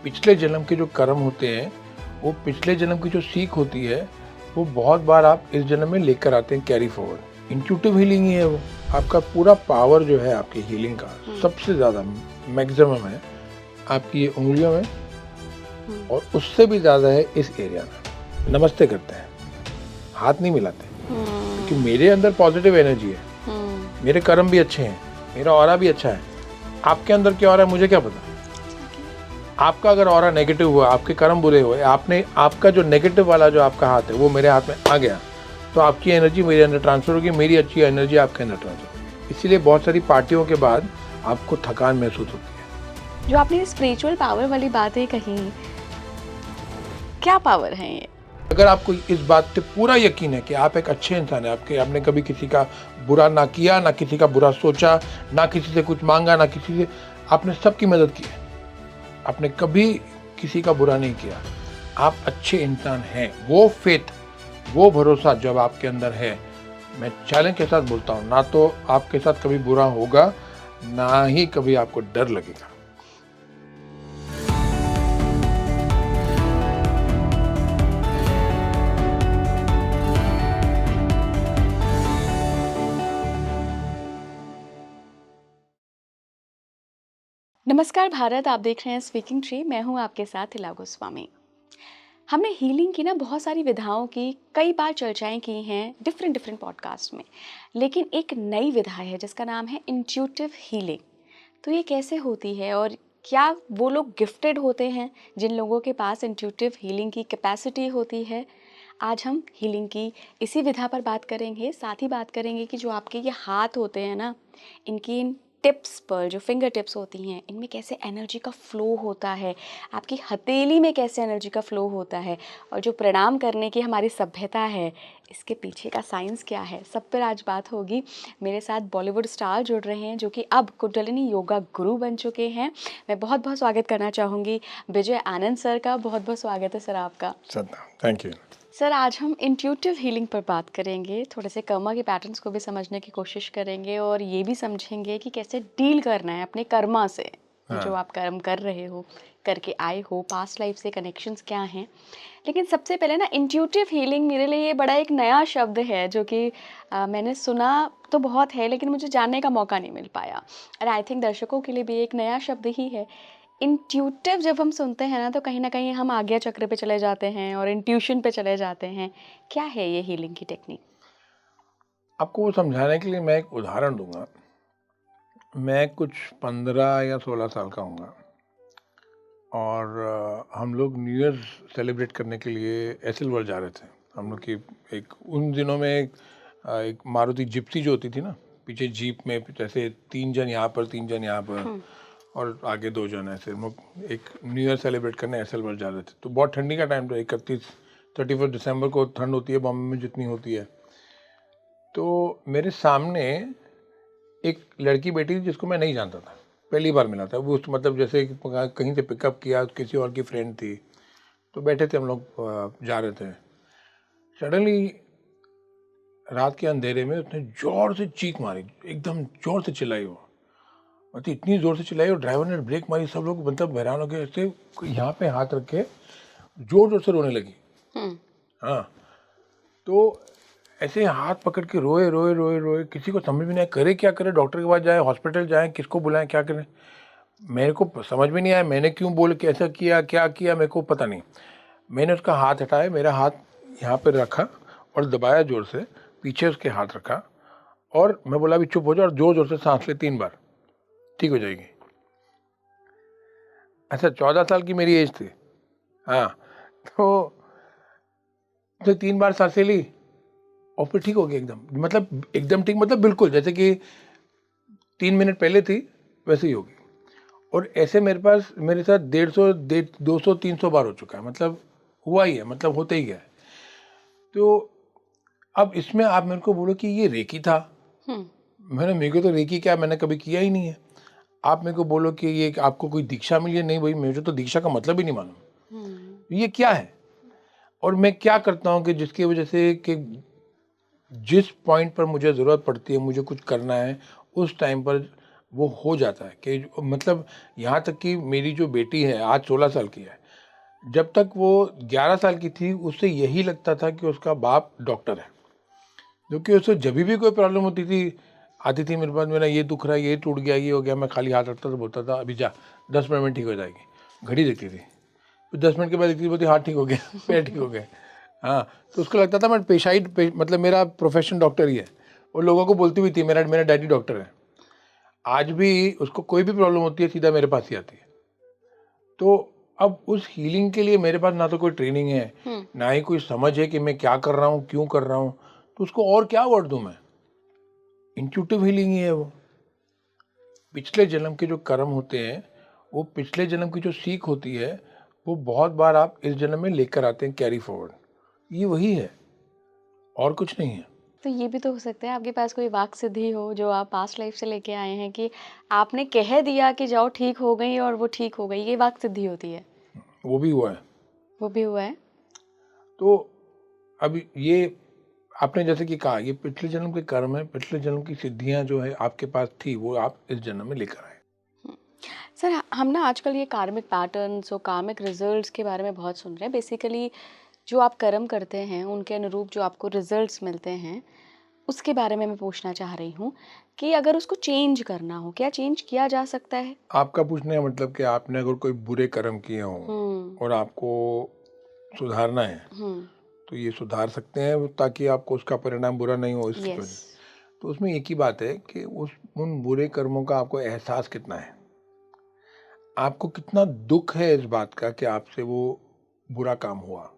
पिछले जन्म के जो कर्म होते हैं, वो पिछले जन्म की जो सीख होती है, वो बहुत बार आप इस जन्म में लेकर आते हैं, कैरी फॉरवर्ड। इंट्यूटिव हीलिंग ही है वो। आपका पूरा पावर जो है आपकी हीलिंग का सबसे ज़्यादा मैक्सिमम है आपकी ये उंगलियों में, और उससे भी ज़्यादा है इस एरिया में। नमस्ते करते हैं, हाथ नहीं मिलाते, क्योंकि मेरे अंदर पॉजिटिव एनर्जी है, मेरे कर्म भी अच्छे हैं, मेरा ऑरा भी अच्छा है। आपके अंदर क्या ऑरा है मुझे क्या पता। आपका अगर ऑरा नेगेटिव हुआ, आपके कर्म बुरे हुए, आपका जो नेगेटिव वाला जो आपका हाथ है वो मेरे हाथ में आ गया, तो आपकी एनर्जी मेरे अंदर ट्रांसफर होगी, मेरी अच्छी एनर्जी आपके अंदर ट्रांसफर होगी। इसीलिए बहुत सारी पार्टियों के बाद आपको थकान महसूस होती है। जो आपने स्पिरिचुअल पावर वाली बातें कही, क्या पावर है ये? अगर आपको इस बात पे पूरा यकीन है कि आप एक अच्छे इंसान हैं, आपने कभी किसी का बुरा ना किया, ना किसी का बुरा सोचा, ना किसी से कुछ मांगा, ना किसी से, आपने सबकी मदद की है, आपने कभी किसी का बुरा नहीं किया, आप अच्छे इंसान हैं, वो फेथ, वो भरोसा जब आपके अंदर है, मैं चैलेंज के साथ बोलता हूँ, ना तो आपके साथ कभी बुरा होगा, ना ही कभी आपको डर लगेगा। नमस्कार भारत, आप देख रहे हैं स्पीकिंग ट्री। मैं हूं आपके साथ इला गोस्वामी। हमने हीलिंग की ना बहुत सारी विधाओं की कई बार चर्चाएं की हैं डिफरेंट पॉडकास्ट में, लेकिन एक नई विधा है जिसका नाम है इंट्यूटिव हीलिंग। तो ये कैसे होती है और क्या वो लोग गिफ्टेड होते हैं जिन लोगों के पास इंट्यूटिव हीलिंग की कैपेसिटी होती है? आज हम हीलिंग की इसी विधा पर बात करेंगे। साथ ही बात करेंगे कि जो आपके ये हाथ होते हैं ना, इनकी इन टिप्स पर, जो फिंगर टिप्स होती हैं, इनमें कैसे एनर्जी का फ्लो होता है, आपकी हथेली में कैसे एनर्जी का फ्लो होता है, और जो प्रणाम करने की हमारी सभ्यता है, इसके पीछे का साइंस क्या है, सब पर आज बात होगी। मेरे साथ बॉलीवुड स्टार जुड़ रहे हैं जो कि अब कुंडलिनी योगा गुरु बन चुके हैं। मैं बहुत बहुत स्वागत करना चाहूँगी विजय आनंद सर का। बहुत बहुत स्वागत है सर आपका। थैंक यू सर, आज हम इंट्यूटिव हीलिंग पर बात करेंगे, थोड़े से कर्मा के पैटर्न्स को भी समझने की कोशिश करेंगे, और ये भी समझेंगे कि कैसे डील करना है अपने कर्मा से। जो आप कर्म कर रहे हो, करके आए हो, पास्ट लाइफ से कनेक्शंस क्या हैं। लेकिन सबसे पहले ना, इंट्यूटिव हीलिंग मेरे लिए ये बड़ा एक नया शब्द है जो कि मैंने सुना तो बहुत है, लेकिन मुझे जानने का मौका नहीं मिल पाया, और आई थिंक दर्शकों के लिए भी एक नया शब्द ही है। इंट्यूटिव जब हम सुनते हैं ना, तो कहीं ना कहीं हम आज्ञा चक्र पे चले जाते हैं और इंट्यूशन पे चले जाते हैं। क्या है ये हीलिंग की टेक्निक? आपको वो समझाने के लिए मैं एक उदाहरण दूंगा। मैं कुछ 15 या 16 साल का हूँगा, और हम लोग न्यू ईयर सेलिब्रेट करने के लिए एसएल वर्ल्ड जा रहे थे। हम लोग की एक उन दिनों में एक मारुति जिप्सी जो होती थी ना, पीछे जीप में जैसे 3 जन यहाँ पर, 3 जन यहाँ पर, और आगे 2 जन ऐसे, हम लोग एक न्यू ईयर सेलिब्रेट करने एसएल वर्ल्ड जा रहे थे। तो बहुत ठंडी का टाइम था, 31 दिसंबर को ठंड होती है बॉम्बे में जितनी होती है। तो मेरे सामने एक लड़की बैठी थी जिसको मैं नहीं जानता था, पहली बार मिला था। वो मतलब जैसे कहीं से पिकअप किया, किसी और की फ्रेंड थी, तो बैठे थे हम लोग, जा रहे थे। सडनली रात के अंधेरे में उसने जोर से चीख मारी, एकदम जोर से चिल्लाई वो, मतलब इतनी जोर से चिल्लाई, और ड्राइवर ने ब्रेक मारी। सब लोग मतलब हैरान हो गए, ऐसे यहाँ पे हाथ रख के जोर जोर से रोने लगी। हाँ, तो ऐसे हाथ पकड़ के रोए रोए रोए रोए, किसी को समझ में नहीं आया करे क्या करे, डॉक्टर के पास जाए, हॉस्पिटल जाए, किसको बुलाएं, क्या करें। मेरे को समझ में नहीं आया मैंने क्यों बोल के ऐसा किया, क्या किया मेरे को पता नहीं। मैंने उसका हाथ हटाया, मेरा हाथ यहाँ पर रखा और दबाया जोर से, पीछे उसके हाथ रखा, और मैं बोला अभी चुप हो जाओ और जोर जोर से सांस ले 3 बार, ठीक हो जाएगी। अच्छा, 14 साल की मेरी एज थी। हाँ, तो 3 बार सांसें ली और फिर ठीक हो गया एकदम, मतलब एकदम ठीक, मतलब बिल्कुल जैसे कि 3 मिनट पहले थी वैसे ही होगी। और ऐसे मेरे साथ 150, 200, 300 बार हो चुका है, मतलब हुआ ही है, मतलब होते ही गया है। तो अब इसमें आप मेरे को बोलो कि ये रेकी था, मेरे को तो रेकी क्या, मैंने कभी किया ही नहीं है। आप मेरे को बोलो कि ये आपको कोई दीक्षा मिली है, नहीं भाई, मुझे तो दीक्षा का मतलब ही नहीं मालूम ये क्या है, और मैं क्या करता हूँ कि जिसकी वजह से कि जिस पॉइंट पर मुझे ज़रूरत पड़ती है, मुझे कुछ करना है, उस टाइम पर वो हो जाता है कि मतलब यहाँ तक कि मेरी जो बेटी है आज 16 साल की है, जब तक वो 11 साल की थी उससे यही लगता था कि उसका बाप डॉक्टर है, क्योंकि उससे जब भी कोई प्रॉब्लम होती थी, आती थी मेरे पास, मेरा ये दुख रहा है, ये टूट गया, ये हो गया, मैं खाली हाथ रखता था, बोलता था अभी जा 10 मिनट में ठीक हो जाएगी। घड़ी देखती थी, फिर 10 मिनट के बाद देखती थी, बोलती हाथ ठीक हो गया, पैर ठीक हो गए। हाँ, तो उसको लगता था मैं मतलब मेरा प्रोफेशन डॉक्टर ही है, और लोगों को बोलती हुई थी मेरा मेरा डैडी डॉक्टर है। आज भी उसको कोई भी प्रॉब्लम होती है सीधा मेरे पास ही आती है। तो अब उस हीलिंग के लिए मेरे पास ना तो कोई ट्रेनिंग है, ना ही कोई समझ है कि मैं क्या कर रहा हूँ, क्यों कर रहा हूँ, तो उसको और क्या वर्ड दूं मैं। इंट्यूटिव हीलिंग ही है वो। पिछले जन्म के जो कर्म होते हैं, वो पिछले जन्म की जो सीख होती है, वो बहुत बार आप इस जन्म में लेकर आते हैं, कैरी फॉरवर्ड। ये वही है, और कुछ नहीं है। तो ये भी तो हो सकता है आपके पास कोई वाक सिद्धि हो जो आप पास्ट लाइफ से लेके आए हैं कि आपने कह दिया कि जाओ ठीक हो गई और वो ठीक हो गई, ये वाक सिद्धि होती है। वो भी हुआ है। वो भी हुआ है। तो अब ये आपने जैसे कि कहा, ये पिछले जन्म के कर्म है, पिछले जन्म की सिद्धियां जो है आपके पास थी, वो आप इस जन्म में लेकर आए। सर हम ना आजकल ये कार्मिक पैटर्न्स और कार्मिक रिजल्ट्स के बारे में बहुत सुन रहे हैं। बेसिकली जो आप कर्म करते हैं उनके अनुरूप जो आपको रिजल्ट्स मिलते हैं, उसके बारे में मैं पूछना चाह रही हूँ कि अगर उसको चेंज करना हो, क्या चेंज किया जा सकता है? आपका पूछने का मतलब कि आपने अगर कोई बुरे कर्म किए हों और आपको सुधारना है, तो ये सुधार सकते हैं ताकि आपको उसका परिणाम बुरा नहीं हो, इसकी वजह से। तो उसमें एक ही बात है कि उन बुरे कर्मों का आपको एहसास कितना है, आपको कितना दुख है इस बात का कि आपसे वो बुरा काम हुआ,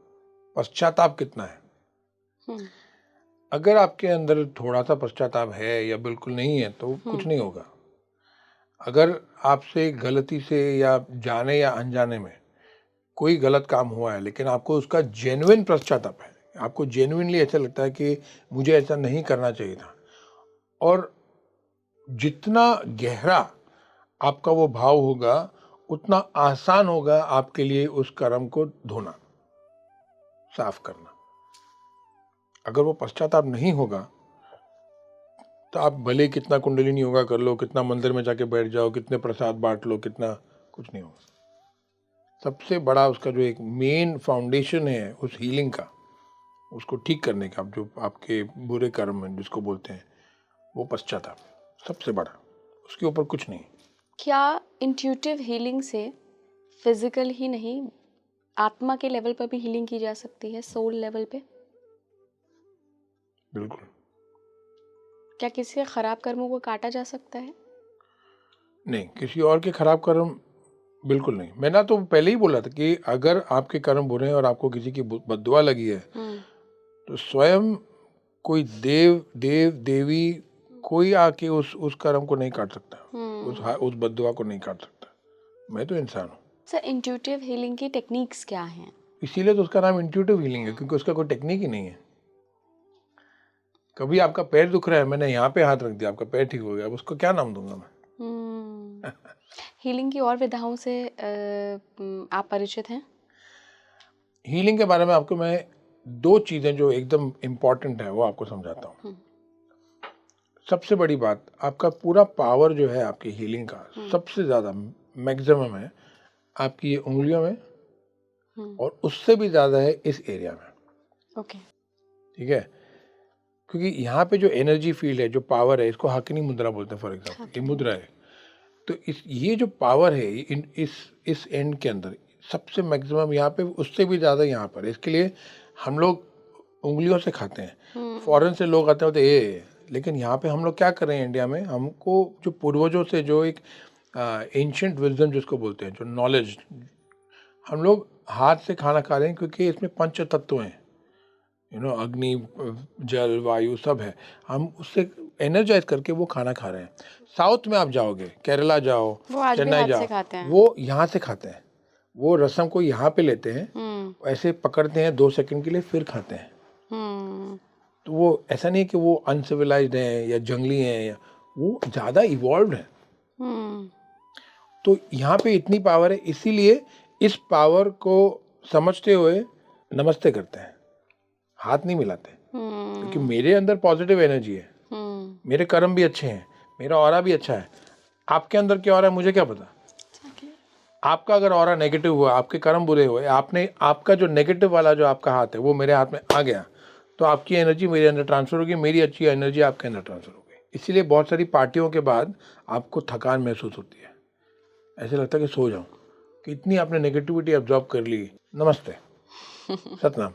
पश्चाताप कितना है। अगर आपके अंदर थोड़ा सा पश्चाताप है या बिल्कुल नहीं है तो कुछ नहीं होगा। अगर आपसे गलती से या जाने या अनजाने में कोई गलत काम हुआ है, लेकिन आपको उसका जेन्युइन पश्चाताप है, आपको जेन्युइनली ऐसा लगता है कि मुझे ऐसा नहीं करना चाहिए था, और जितना गहरा आपका वो भाव होगा, उतना आसान होगा आपके लिए उस कर्म को धोना, साफ करना। अगर वो पश्चाताप नहीं होगा, तो आप भले कितना कुंडलिनी योगा कर लो, कितना मंदिर में जाके बैठ जाओ, कितने प्रसाद बांट लो, कितना, कुछ नहीं होगा। सबसे बड़ा उसका जो एक मेन फाउंडेशन है उस हीलिंग का, उसको ठीक करने का, जो आपके बुरे कर्म हैं जिसको बोलते हैं, वो पश्चाताप सबसे बड़ा, उसके ऊपर कुछ नहीं। क्या इंट्यूटिव हीलिंग से फिजिकल ही नहीं, आत्मा के लेवल पर भी हीलिंग की जा सकती है, सोल लेवल पे? बिल्कुल। क्या किसी के खराब कर्मों को काटा जा सकता है? नहीं, किसी और के खराब कर्म बिल्कुल नहीं। मैंने तो पहले ही बोला था कि अगर आपके कर्म बुरे हैं और आपको किसी की बद्दुआ लगी है, तो स्वयं कोई देव देवी कोई आके उस कर्म को नहीं काट सकता, उस बद्दुआ को नहीं काट सकता। मैं तो इंसान हूँ। सर इंट्यूटिव हीलिंग की टेक्निक्स क्या हैं? इसीलिए तो उसका नाम इंट्यूटिव हीलिंग है, क्योंकि उसका कोई टेक्निक ही नहीं है। कभी आपका पैर दुख रहा है, मैंने यहाँ पे हाथ रख दिया, आपका पैर ठीक हो गया, अब उसको क्या नाम दूंगा मैं? हीलिंग की और विधाओं से आप परिचित हैं? हीलिंग के बारे में आपको मैं 2 चीजें जो एकदम इम्पोर्टेंट है वो आपको समझाता हूँ। सबसे बड़ी बात, आपका पूरा पावर जो है आपकी हीलिंग का, सबसे ज्यादा मैक्सिमम है आपकी ये उंगलियों में, और उससे भी ज्यादा है इस एरिया में। ओके। ठीक है, क्योंकि यहाँ पे जो एनर्जी फील्ड है, जो पावर है, इसको हकनी मुद्रा बोलते हैं। फॉर एग्जाम्पल ये मुद्रा है, तो ये जो पावर है इस एंड के अंदर सबसे मैक्सिमम यहाँ पे, उससे भी ज़्यादा यहाँ पर। इसके लिए हम लोग उंगलियों से खाते हैं। फॉरेन से लोग आते होते लेकिन यहाँ पे हम लोग क्या कर रहे हैं इंडिया में, हमको जो पूर्वजों से जो एक एंशिएंट विजडम जिसको बोलते हैं, जो नॉलेज, हम लोग हाथ से खाना खा रहे हैं, क्योंकि इसमें पंच तत्व हैं, अग्नि, जल, वायु सब है। हम उससे एनर्जाइज करके वो खाना खा रहे हैं। साउथ में आप जाओगे, केरला जाओ, चेन्नई जाओ, वो यहाँ से खाते हैं। वो रसम को यहाँ पे लेते हैं, ऐसे पकड़ते हैं 2 सेकंड के लिए, फिर खाते हैं। तो वो ऐसा नहीं कि वो अनसिविलाइज्ड हैं या जंगली हैं, या वो ज़्यादा इवॉल्व्ड है। तो यहाँ पे इतनी पावर है, इसीलिए इस पावर को समझते हुए नमस्ते करते हैं, हाथ नहीं मिलाते, क्योंकि मेरे अंदर पॉजिटिव एनर्जी है, मेरे कर्म भी अच्छे हैं, मेरा ऑरा भी अच्छा है। आपके अंदर क्या हो रहा है मुझे क्या पता। आपका अगर ऑरा नेगेटिव हुआ, आपके कर्म बुरे हुए, आपने आपका जो नेगेटिव वाला जो आपका हाथ है वो मेरे हाथ में आ गया, तो आपकी एनर्जी मेरे अंदर ट्रांसफ़र होगी, मेरी अच्छी एनर्जी आपके अंदर ट्रांसफ़र होगी। इसीलिए बहुत सारी पार्टियों के बाद आपको थकान महसूस होती है, ऐसे लगता है कि सो जाऊं, कि इतनी आपने नेगेटिविटी एब्जॉर्ब कर ली, नमस्ते सतनाम,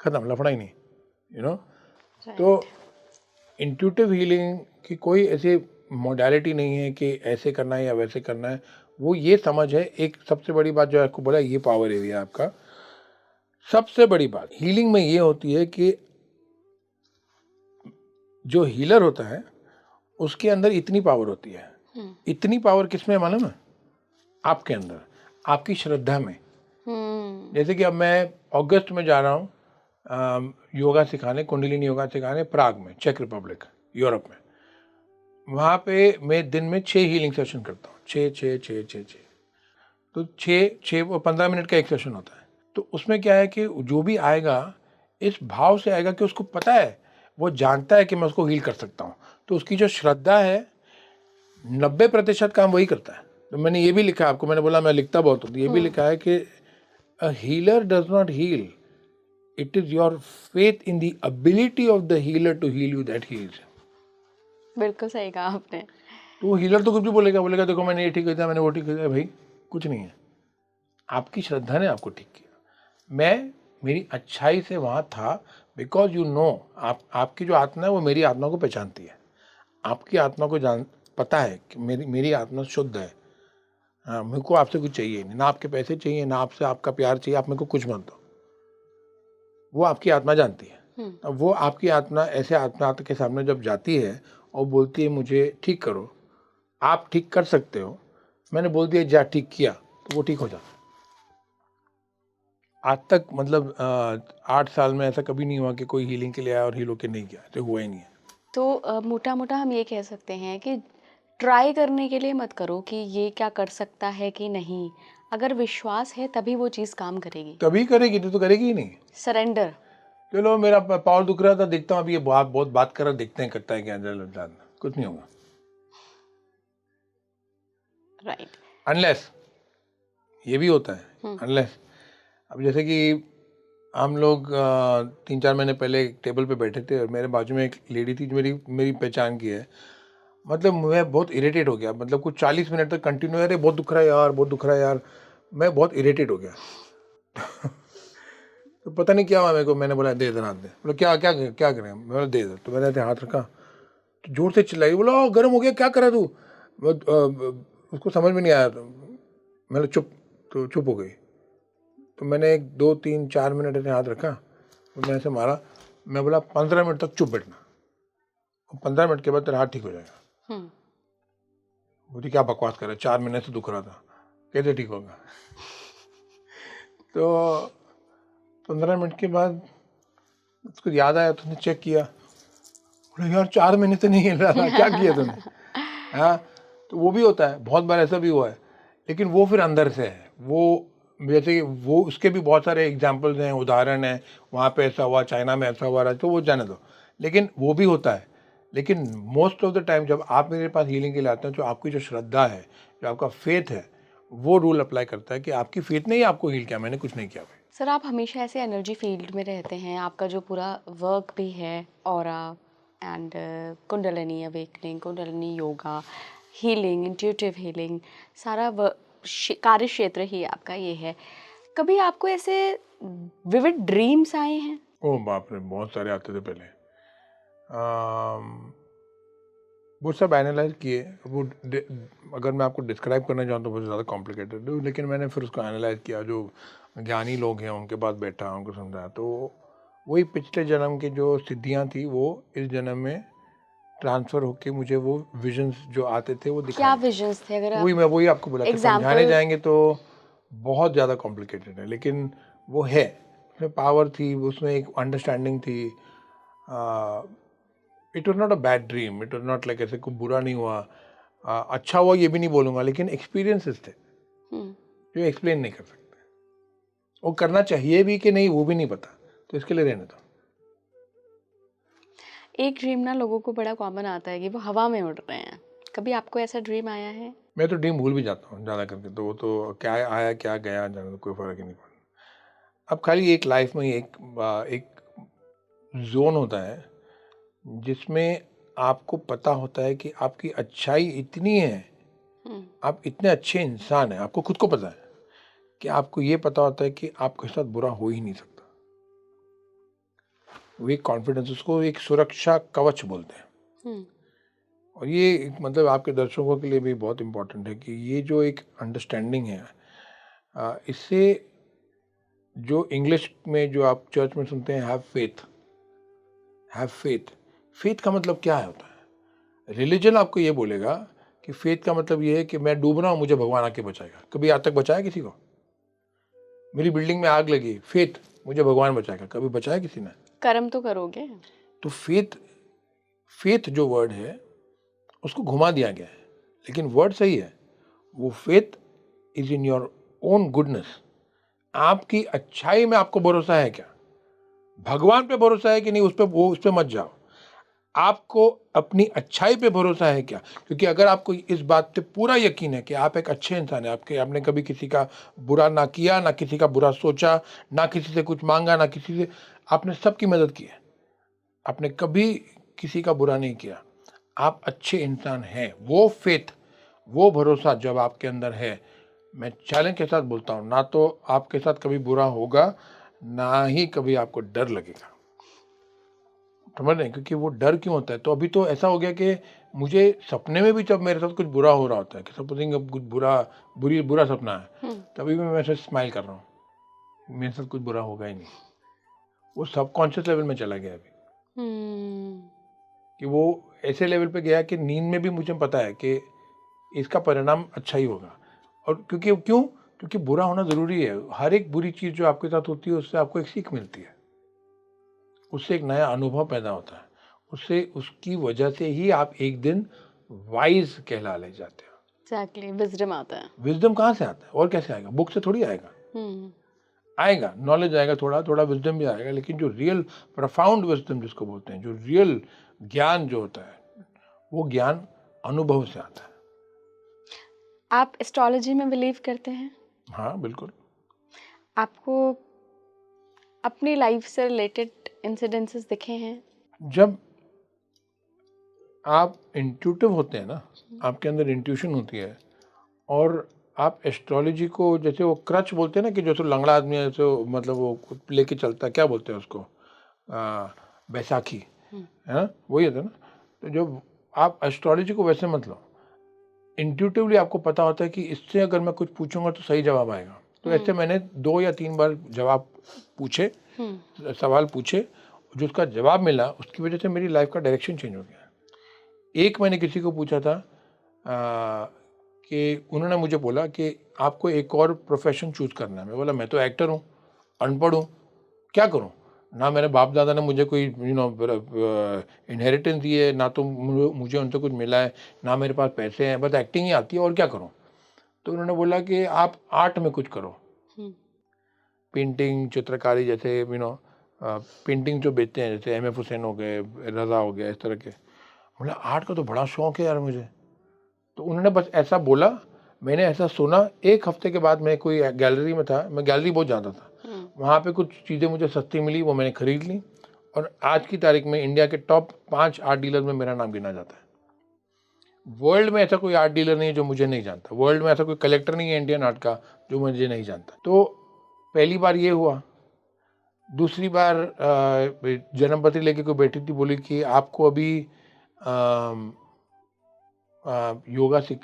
खत्म, लफड़ा ही नहीं, यू नो। तो इंट्यूटिव हीलिंग की कोई ऐसी मोडालिटी नहीं है कि ऐसे करना है या वैसे करना है, वो ये समझ है। एक सबसे बड़ी बात जो आपको बोला, ये पावर एरिया आपका। सबसे बड़ी बात हीलिंग में ये होती है कि जो हीलर होता है उसके अंदर इतनी पावर होती है। इतनी पावर किसमें मालूम है? आपके अंदर, आपकी श्रद्धा में। जैसे कि अब मैं अगस्त में जा रहा हूँ योगा सिखाने, कुंडलिनी योगा सिखाने प्राग में, चेक रिपब्लिक, यूरोप में। वहाँ पे मैं दिन में 6 हीलिंग सेशन करता हूँ, 6 तो 15 मिनट का एक सेशन होता है। तो उसमें क्या है कि जो भी आएगा इस भाव से आएगा कि उसको पता है, वो जानता है कि मैं उसको हील कर सकता हूँ। तो उसकी जो श्रद्धा है 90% काम वही करता है। तो मैंने ये भी लिखा, आपको मैंने बोला मैं लिखता बहुत हूँ, ये भी लिखा है कि a healer does not heal, it is your faith in the ability of the healer to heal you that heals. बिल्कुल सही कहा आपने। तो हीलर तो कुछ भी बोलेगा देखो मैंने ये ठीक कर दिया, मैंने वो ठीक कर दिया। भाई कुछ नहीं है, आपकी श्रद्धा ने आपको ठीक किया। मैं मेरी अच्छाई से वहाँ था बिकॉज यू नो, आपकी जो आत्मा है वो मेरी आत्मा को पहचानती है। आपकी आत्मा को पता है कि मेरी आत्मा शुद्ध है। हाँ, मेरे को आपसे कुछ चाहिए नहीं, ना आपके पैसे चाहिए, ना आपसे आपका प्यार चाहिए, आप मेरे को कुछ मत दो। वो आपकी आत्मा जानती है। अब वो आपकी आत्मा ऐसे आत्मा के सामने जब जाती है और बोलती है मुझे ठीक करो, आप ठीक कर सकते हो, मैंने बोल दिया जा ठीक किया, तो वो ठीक हो जाता। आज तक मतलब 8 साल में ऐसा कभी नहीं हुआ कि कोई हीलिंग के लिए आया और हील होके नहीं गया, तो हुआ ही नहीं है। तो मोटा मोटा हम ये कह सकते हैं कि ट्राई करने के लिए मत करो कि ये क्या कर सकता है कि नहीं, अगर विश्वास है तभी वो चीज़ काम करेगी। तभी करेगी, तो करेगी ही नहीं। सरेंडर। चलो मेरा पावर दुख रहा था, देखता हूँ अभी ये बहुत बात कर रहा, देखते हैं करता है क्या, कुछ नहीं होगा। राइट। अनलेस, ये भी होता है अनलेस, अब जैसे कि हम लोग 3-4 महीने पहले एक टेबल पे बैठे थे और मेरे बाजू में एक लेडी थी जो मेरी पहचान की है। मतलब मैं बहुत इरिटेट हो गया, मतलब कुछ 40 मिनट तक कंटिन्यू, अरे बहुत दुख रहा है यार, बहुत दुख रहा है यार, मैं बहुत इरिटेट हो गया। तो पता नहीं क्या हुआ मेरे को, मैंने बोला दे इधर हाथ दे। बोला क्या क्या क्या करें, मैं बोला दे इधर। तो मैंने ऐसे हाथ रखा तो जोर से चिल्लाई, बोला गर्म हो गया, क्या करा तू? उसको समझ में नहीं आया, तो मैंने चुप, तो चुप हो गई। तो मैंने 1 2 3 4 मिनट ऐसे हाथ रखा, तो मैंने ऐसे मारा, मैं बोला 15 मिनट तक चुप बैठना, 15 मिनट के बाद तेरा हाथ ठीक हो जाएगा। बोली क्या बकवास कर रहा है, 4 महीने से दुख रहा था, कैसे ठीक होगा? तो 15 मिनट के बाद उसको याद आया, तो उसने चेक किया, बोला यार 4 महीने से नहीं हिल रहा था, क्या किया तूने? हाँ, तो वो भी होता है, बहुत बार ऐसा भी हुआ है, लेकिन वो फिर अंदर से है। वो जैसे कि वो उसके भी बहुत सारे एग्जाम्पल्स हैं, उदाहरण हैं, वहाँ पे ऐसा हुआ, चाइना में ऐसा हुआ रहा, तो वो जाने दो, लेकिन वो भी होता है। लेकिन मोस्ट ऑफ द टाइम जब आप मेरे पास हीलिंग के लिए आते हैं, तो आपकी जो श्रद्धा है, जो आपका फेथ है, वो रूल अप्लाई करता है कि आपकी फेथ ने ही आपको हील किया, मैंने कुछ नहीं किया भाई। सर, आप हमेशा ऐसे एनर्जी फील्ड में रहते हैं, आपका जो पूरा वर्क भी है, aura and kundalini awakening, kundalini yoga, healing, intuitive healing, सारा कार्य क्षेत्र ही आपका ये है। कभी आपको ऐसे विविड ड्रीम्स आए हैं? ओह बाप रे, बहुत सारे आते थे पहले। वो सब एनालाइज किए, वो अगर मैं आपको डिस्क्राइब करना चाहूँ तो बहुत ज़्यादा कॉम्प्लिकेटेड है, लेकिन मैंने फिर उसको एनालाइज किया, जो ज्ञानी लोग हैं उनके पास बैठा, उनको समझाया, तो वही पिछले जन्म की जो सिद्धियाँ थी वो इस जन्म में ट्रांसफ़र होके मुझे वो विजन्स जो आते थे वो क्या दिखाई। विजन्स थे? अगर वही आपको बोला कि समझाने जाएंगे तो बहुत ज़्यादा कॉम्प्लिकेटेड है, लेकिन वो है, उसमें पावर थी, उसमें एक अंडरस्टैंडिंग थी। It was not a bad dream, it was not like, ऐसे कुछ बुरा नहीं हुआ, अच्छा हुआ ये भी नहीं बोलूँगा, लेकिन एक्सपीरियंसेस थे जो एक्सप्लेन नहीं कर सकते। वो करना चाहिए भी कि नहीं वो भी नहीं पता, तो इसके लिए रहने दो। एक ड्रीम ना लोगों को बड़ा कॉमन आता है कि वो हवा में उड़ रहे हैं, कभी आपको ऐसा ड्रीम आया है? मैं तो ड्रीम भूल भी जाता हूँ ज़्यादा करके, तो वो तो क्या आया क्या गया जाने तो कोई फ़र्क ही नहीं पड़ता। अब खाली एक लाइफ में एक ज़ोन होता है जिसमें आपको पता होता है कि आपकी अच्छाई इतनी है, हुँ, आप इतने अच्छे इंसान हैं, आपको खुद को पता है कि आपको ये पता होता है कि आपके साथ बुरा हो ही नहीं सकता। वो एक कॉन्फिडेंस, उसको एक सुरक्षा कवच बोलते हैं। हुँ, और ये मतलब आपके दर्शकों के लिए भी बहुत इम्पोर्टेंट है कि ये जो एक अंडरस्टैंडिंग है, इससे जो इंग्लिश में जो आप चर्च में सुनते हैं, have faith, have faith. Faith का मतलब क्या है होता है? रिलीजन आपको ये बोलेगा कि फेथ का मतलब ये है कि मैं डूब रहा हूँ, मुझे भगवान आके बचाएगा। कभी आज तक बचाया किसी को? मेरी बिल्डिंग में आग लगी, फेथ, मुझे भगवान बचाएगा। कभी बचाया किसी ने? कर्म तो करोगे। तो फेथ, फेथ जो वर्ड है उसको घुमा दिया गया है, लेकिन वर्ड सही है। वो faith is in your own goodness. आपकी अच्छाई में आपको भरोसा है क्या? भगवान पे भरोसा है कि नहीं, उस पे मत जाओ। आपको अपनी अच्छाई पे भरोसा है क्या? क्योंकि अगर आपको इस बात पे पूरा यकीन है कि आप एक अच्छे इंसान हैं, आपने कभी किसी का बुरा ना किया, ना किसी का बुरा सोचा, ना किसी से कुछ मांगा, ना किसी से, आपने सबकी मदद की है, आपने कभी किसी का बुरा नहीं किया, आप अच्छे इंसान हैं, वो फेथ, वो भरोसा जब आपके अंदर है, मैं चैलेंज के साथ बोलता हूँ, ना तो आपके साथ कभी बुरा होगा, ना ही कभी आपको डर लगेगा। समझ रहे हैं? क्योंकि वो डर क्यों होता है? तो अभी तो ऐसा हो गया कि मुझे सपने में भी जब मेरे साथ कुछ बुरा हो रहा होता है, कि सपोजिंग अब कुछ बुरा सपना है, हुँ, तभी भी मैं ऐसे स्माइल कर रहा हूँ, मेरे साथ कुछ बुरा होगा ही नहीं। वो सबकॉन्शियस लेवल में चला गया अभी, हुँ, कि वो ऐसे लेवल पे गया कि नींद में भी मुझे पता है कि इसका परिणाम अच्छा ही होगा। और क्योंकि बुरा होना ज़रूरी है। हर एक बुरी चीज़ जो आपके साथ होती है, उससे आपको एक सीख मिलती है, उससे एक नया अनुभव पैदा होता है, उससे, उसकी वजह से ही आप एक दिन वाइज़ कहला ले जाते हो। एग्ज़ैक्टली विज़डम आता है। विज़डम कहाँ से आता है और कैसे आएगा? बुक से थोड़ी आएगा। हुँ, आएगा, नॉलेज आएगा, थोड़ा विज़डम भी आएगा, लेकिन जो रियल प्रोफाउंड विज़डम जिसको बोलते हैं, जो रियल ज्ञान जो होता है, वो ज्ञान अनुभव से आता है। आप एस्ट्रोलॉजी में बिलीव करते हैं? हाँ, बिल्कुल। आपको अपनी लाइफ़ से रिलेटेड इंसिडेंसेस दिखे हैं? जब आप इंट्यूटिव होते हैं ना, आपके अंदर इंट्यूशन होती है, और आप एस्ट्रोलॉजी को, जैसे वो क्रच बोलते हैं ना, कि जो तो लंगड़ा आदमी है, जो मतलब वो लेके चलता है, क्या बोलते हैं उसको, बैसाखी, हुँ, है ना, वही होता है ना। तो जब आप एस्ट्रोलॉजी को वैसे मत लो, इंट्यूटिवली आपको पता होता है कि इससे अगर मैं कुछ पूछूंगा तो सही जवाब आएगा। तो ऐसे मैंने 2 या 3 बार जवाब पूछे, हुँ, सवाल पूछे, जो उसका जवाब मिला, उसकी वजह से मेरी लाइफ का डायरेक्शन चेंज हो गया। एक मैंने किसी को पूछा था, कि उन्होंने मुझे बोला कि आपको एक और प्रोफेशन चूज़ करना है। मैं बोला मैं तो एक्टर हूँ, अनपढ़ हूँ, क्या करूँ? ना मेरे बाप दादा ने मुझे कोई इनहेरिटेंस दी है, ना तो मुझे उनसे कुछ मिला है, ना मेरे पास पैसे हैं, बस एक्टिंग ही आती है, और क्या करूँ? तो उन्होंने बोला कि आप आर्ट में कुछ करो, हुँ, पेंटिंग, चित्रकारी, जैसे पेंटिंग जो बेचते हैं, जैसे एम एफ हुसैन हो गए, रज़ा हो गया, इस तरह के। बोला आर्ट का तो बड़ा शौक है यार मुझे। तो उन्होंने बस ऐसा बोला, मैंने ऐसा सुना। 1 हफ्ते के बाद मैं कोई गैलरी में था, मैं गैलरी बहुत जाता था, हुँ, वहाँ पे कुछ चीज़ें मुझे सस्ती मिली, वो मैंने खरीद ली, और आज की तारीख में इंडिया के टॉप 5 आर्ट डीलर में मेरा नाम गिना जाता है। वर्ल्ड में ऐसा कोई आर्ट डीलर नहीं है जो मुझे नहीं जानता, वर्ल्ड में ऐसा कोई कलेक्टर नहीं है इंडियन आर्ट का जो मुझे नहीं जानता। तो पहली बार ये हुआ। दूसरी बार जन्मपत्री लेके कोई बैठी थी, बोली कि आपको अभी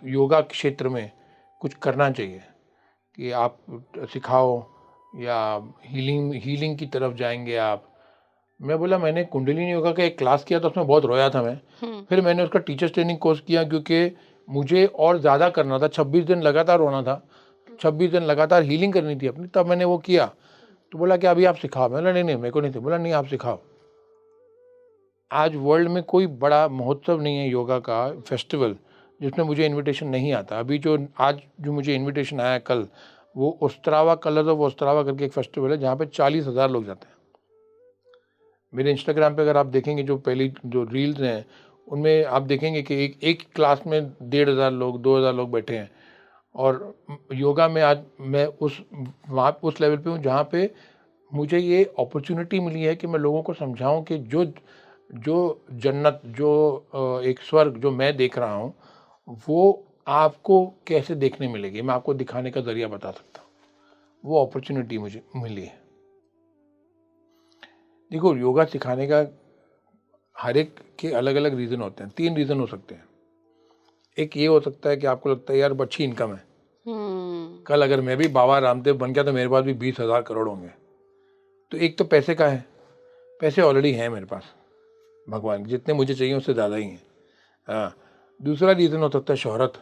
योगा क्षेत्र में कुछ करना चाहिए, कि आप सिखाओ, या हीलिंग की तरफ जाएंगे आप। मैं बोला मैंने कुंडलिनी योगा का एक क्लास किया था, उसमें बहुत रोया था मैं। हुँ, फिर मैंने उसका टीचर्स ट्रेनिंग कोर्स किया, क्योंकि मुझे और ज़्यादा करना था, 26 दिन लगातार रोना था, 26 दिन लगातार हीलिंग करनी थी अपनी, तब मैंने वो किया। तो बोला कि अभी आप सिखाओ। मैं बोला नहीं मेरे को नहीं थी। बोला नहीं आप सिखाओ। आज वर्ल्ड में कोई बड़ा महोत्सव नहीं है योगा का, फेस्टिवल, जिसमें मुझे इनविटेशन नहीं आता। अभी जो मुझे इनविटेशन आया कल, वो ओस्ट्रावा कलर्स ऑफ ओस्ट्रावा करके एक फेस्टिवल है, जहाँ पे 40,000 लोग जाते हैं। मेरे इंस्टाग्राम पे अगर आप देखेंगे, जो पहली जो रील्स हैं, उनमें आप देखेंगे कि एक क्लास में 1,500 लोग, 2,000 लोग बैठे हैं। और योगा में आज मैं वहाँ उस लेवल पे हूँ जहाँ पे मुझे ये अपॉर्चुनिटी मिली है कि मैं लोगों को समझाऊँ कि जो जन्नत, जो एक स्वर्ग जो मैं देख रहा हूँ, वो आपको कैसे देखने मिलेगी, मैं आपको दिखाने का ज़रिया बता सकता हूँ। वो अपॉर्चुनिटी मुझे मिली है। देखो, योगा सिखाने का हर एक के अलग-अलग रीज़न होते हैं। 3 रीज़न हो सकते हैं। एक ये हो सकता है कि आपको लगता है यार अच्छी इनकम है। कल अगर मैं भी बाबा रामदेव बन गया तो मेरे पास भी 20,000 करोड़ होंगे। तो एक तो पैसे का है, पैसे ऑलरेडी हैं मेरे पास, भगवान जितने मुझे चाहिए उससे ज़्यादा ही हैं। हाँ, दूसरा रीज़न हो सकता है शोहरत,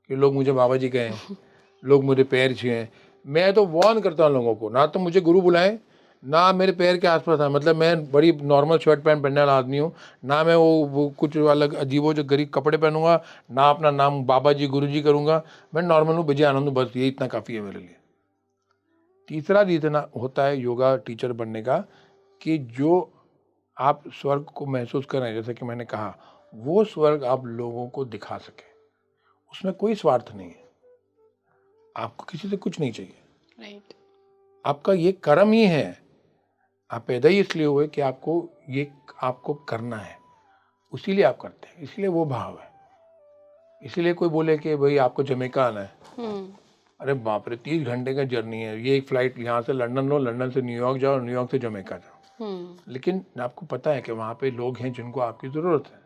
कि लोग मुझे बाबा जी कहें, लोग मेरे पैर छुएं। मैं तो वार्न करता हूँ लोगों को, ना तो मुझे गुरु बुलाएं, ना मेरे पैर के आसपास आए। मतलब मैं बड़ी नॉर्मल शर्ट पैंट पहनने वाला आदमी हूँ, ना मैं वो कुछ अलग अजीबो जो गरीब कपड़े पहनूंगा, ना अपना नाम बाबा जी गुरु जी करूँगा। मैं नॉर्मल हूँ, विजय आनंद हूँ, बस ये इतना काफ़ी है मेरे लिए। तीसरा रीज़न होता है योगा टीचर बनने का, कि जो आप स्वर्ग को महसूस कर रहे हैं, जैसे कि मैंने कहा, वो स्वर्ग आप लोगों को दिखा सके। उसमें कोई स्वार्थ नहीं है, आपको किसी से कुछ नहीं चाहिए। राइट। आपका ये कर्म ही है, आप पैदा ही इसलिए हुए कि आपको करना है, उसीलिए आप करते हैं, इसलिए वो भाव है। इसीलिए कोई बोले कि भाई आपको जमैका आना है, अरे बाप रे, 30 घंटे का जर्नी है, ये एक फ्लाइट यहाँ से लंदन लो, लंदन से न्यूयॉर्क जाओ, न्यूयॉर्क से जमैका जाओ। लेकिन आपको पता है कि वहाँ पे लोग हैं जिनको आपकी ज़रूरत है,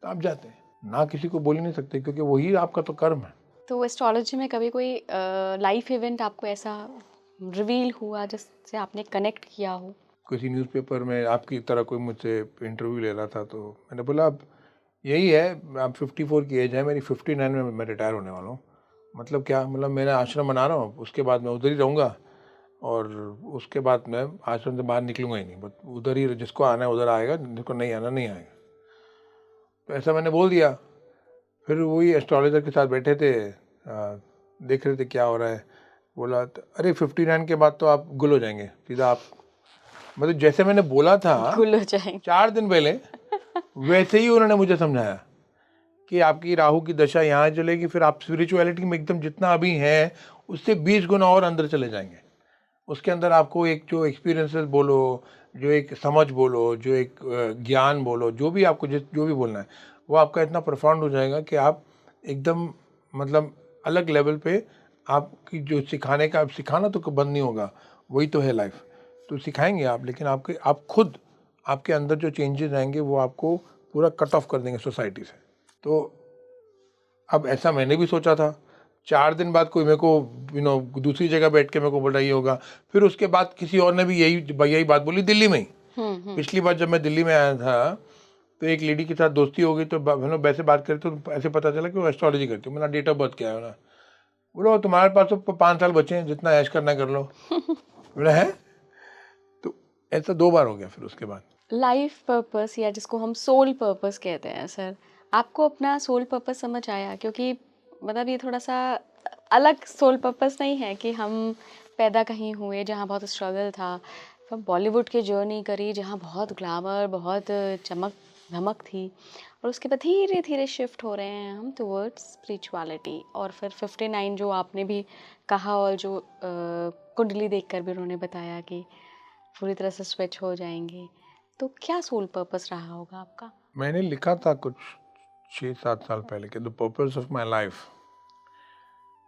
तो आप जाते हैं। ना किसी को बोल ही नहीं सकते, क्योंकि वही आपका तो कर्म है। तो एस्ट्रोलॉजी में कभी कोई लाइफ इवेंट आपको ऐसा रिवील हुआ जिससे आपने कनेक्ट किया हो? किसी न्यूज़पेपर में आपकी तरह कोई मुझसे इंटरव्यू ले रहा था, तो मैंने बोला अब यही है, अब 54 की एज है मेरी, 59 में मैं रिटायर होने वाला हूँ। मतलब क्या, मतलब मैंने आश्रम बना रहा हूँ, उसके बाद मैं उधर ही रहूँगा, और उसके बाद मैं आश्रम से बाहर निकलूँगा ही नहीं, बस उधर ही, जिसको आना है उधर आएगा, जिसको नहीं आना नहीं आएगा। तो ऐसा मैंने बोल दिया। फिर वही एस्ट्रोलॉजर के साथ बैठे थे, देख रहे थे क्या हो रहा है। बोला अरे 59 के बाद तो आप गुल हो जाएंगे सीधा। आप मतलब जैसे मैंने बोला था गुल हो जाएंगे 4 दिन पहले, वैसे ही उन्होंने मुझे समझाया कि आपकी राहु की दशा यहाँ चलेगी, फिर आप स्पिरिचुअलिटी में एकदम जितना अभी है उससे 20 गुना और अंदर चले जाएंगे। उसके अंदर आपको एक जो एक्सपीरियंसेस बोलो, जो एक समझ बोलो, जो एक ज्ञान बोलो, जो भी आपको जो भी बोलना है, वो आपका इतना प्रोफाउंड हो जाएगा कि आप एकदम मतलब अलग लेवल पे, आपकी जो सिखाना तो बंद नहीं होगा, वही तो है लाइफ। तो सिखाएंगे आप, लेकिन आप खुद आपके अंदर जो चेंजेस आएंगे वो आपको पूरा कट ऑफ कर देंगे सोसाइटी से। तो अब ऐसा मैंने भी सोचा था। 4 दिन बाद कोई मेरे को दूसरी जगह बैठ के मेरे को बोल रहा ये होगा। फिर उसके बाद किसी और ने भी यही बात बोली दिल्ली में ही। पिछली बार जब मैं दिल्ली में आया था तो एक लेडी के साथ दोस्ती हो गई, तो वैसे बात करें तो ऐसे पता चला कि वो एस्ट्रोलॉजी करती है। मेरा डेट ऑफ बर्थ क्या है ना, बोलो तुम्हारे पास तो 5 साल बचे हैं, जितना ऐश करना कर लो। बोला है। तो ऐसा 2 बार हो गया। फिर उसके बाद लाइफ पर्पस, या जिसको हम सोल पर्पस कहते हैं सर, आपको अपना सोल पर्पस समझ आया? क्योंकि मतलब ये थोड़ा सा अलग सोल पर्पस नहीं है कि हम पैदा कहीं हुए जहाँ बहुत स्ट्रगल था, फिर बॉलीवुड की जर्नी करी जहाँ बहुत ग्लैमर, बहुत चमक धमक थी, और उसके बाद धीरे धीरे शिफ्ट हो रहे हैं हम टुवर्ड्स स्पिरिचुअलिटी। और फिर 59 जो आपने भी कहा, और जो कुंडली देखकर भी उन्होंने बताया कि पूरी तरह से स्विच हो जाएंगे, तो क्या सोल पर्पस रहा होगा आपका? मैंने लिखा था कुछ 6-7 साल पहले कि the purpose of my life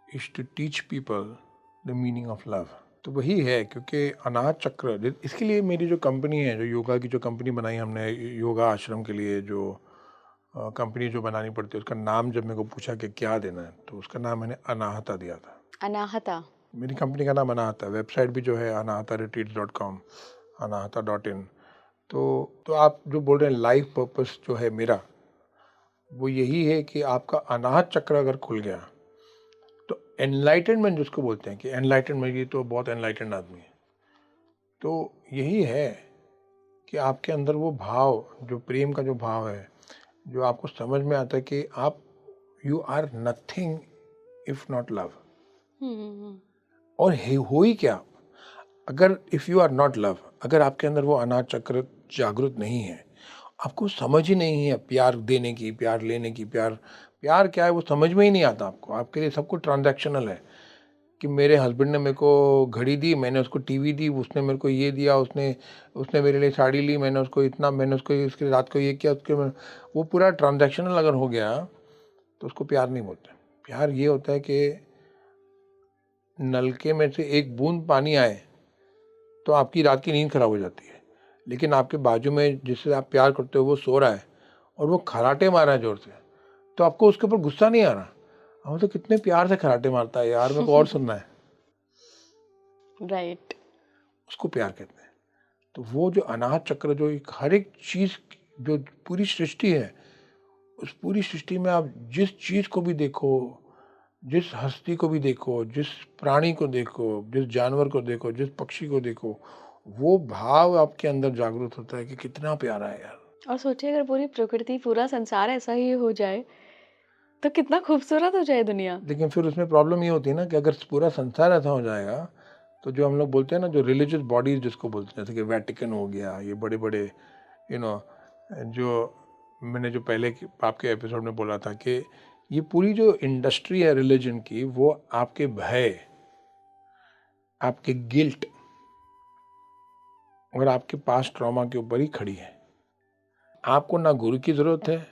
is to teach people the meaning of love. तो वही है, क्योंकि अनाहत चक्र, इसके लिए मेरी जो कंपनी है, जो योगा की जो कंपनी बनाई हमने योगा आश्रम के लिए, जो कंपनी जो बनानी पड़ती है, उसका नाम जब मेरे को पूछा कि क्या देना है, तो उसका नाम मैंने अनाहता दिया था। अनाहता? मेरी कंपनी का नाम अनाहता है। वेबसाइट भी जो है anahataretreats.com, anahata.in। तो आप जो बोल रहे हैं लाइफ पर्पस जो है मेरा, वो यही है कि आपका अनाहत चक्र अगर खुल गया तो एनलाइटनमेंट जिसको बोलते हैं, कि एनलाइटनमेंट, ये तो बहुत एनलाइटेंड आदमी है, तो यही है कि आपके अंदर वो भाव, जो प्रेम का जो भाव है, जो आपको समझ में आता है कि आप you are nothing if not love. और हो ही क्या अगर if you are not love, अगर आपके अंदर वो अनाहत चक्र जागृत नहीं है आपको समझ ही नहीं है प्यार देने की, प्यार लेने की, प्यार क्या है वो समझ में ही नहीं आता आपको। आपके लिए सब कुछ ट्रांज़ैक्शनल है कि मेरे हस्बैंड ने मेरे को घड़ी दी, मैंने उसको टीवी दी, उसने मेरे को ये दिया, उसने उसने मेरे लिए साड़ी ली, मैंने उसको इतना, मैंने उसको इसके रात को ये किया, उसके वो पूरा ट्रांज़ैक्शनल अगर हो गया तो उसको प्यार नहीं बोलते। प्यार ये होता है कि नलके में से एक बूंद पानी आए तो आपकी रात की नींद खराब हो जाती है, लेकिन आपके बाजू में जिससे आप प्यार करते हो वो सो रहा है और वो खराटे मार रहा है ज़ोर से, तो आपको उसके ऊपर गुस्सा नहीं आ रहा। हम तो कितने प्यार से खराटे मारता है यार, मेरे को और सुनना है, राइट। उसको प्यार कहते हैं। तो वो जो अनाहत चक्र, जो एक हर एक चीज़, जो पूरी सृष्टि है, उस पूरी सृष्टि में आप जिस चीज़ को भी देखो, जिस हस्ती को भी देखो, जिस प्राणी को देखो, जिस जानवर को देखो, जिस पक्षी को देखो, वो भाव आपके अंदर जागृत होता है कि कितना प्यारा है यार। और सोचिए अगर पूरी प्रकृति, पूरा संसार ऐसा ही हो जाए, तो कितना खूबसूरत हो जाए दुनिया। लेकिन फिर उसमें प्रॉब्लम ये होती है ना कि अगर पूरा संसार ऐसा हो जाएगा, तो जो हम लोग बोलते हैं ना, जो रिलीजियस बॉडीज जिसको बोलते हैं, जैसे कि वेटिकन हो गया, ये बड़े बड़े यू नो जो मैंने जो पहले आपके एपिसोड में बोला था कि ये पूरी जो इंडस्ट्री है रिलीजन की, वो आपके भय, आपके गिल्ट और आपके पास ट्रॉमा के ऊपर ही खड़ी है। आपको ना गुरु की ज़रूरत है,